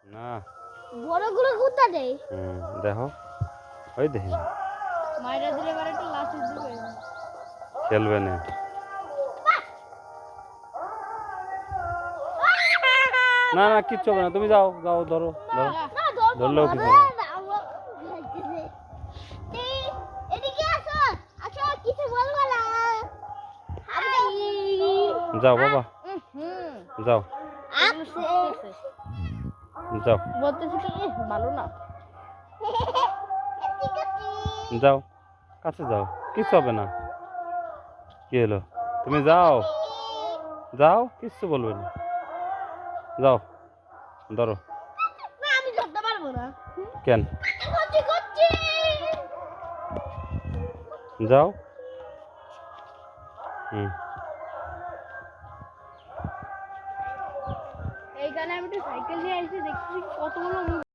না বড়গুলো কোথা দেয়? দেখো ওই দেখি মাইরা দিলে পরে একটু লাঠি দিবে। খেলবে না। না না কিচ্ছু হবে না, তুমি যাও যাও ধরো ধরো, ধরলেও কিছু হবে না। এদিকে আসো, আসো কিছু বলবো না। যাও বাবা যাও যাও বলতেছি কি ভালো না। যাও কাছে যাও, কিচ্ছু হবে না। কি হলো, তুমি যাও যাও, কিচ্ছু বলবে না। যাও ধরো। না আমি ধরতে পারবো না। কেন? করছি করছি। যাও। হুম এইখানে আমি একটু সাইকেল নিয়ে আসছি, দেখছি কতগুলো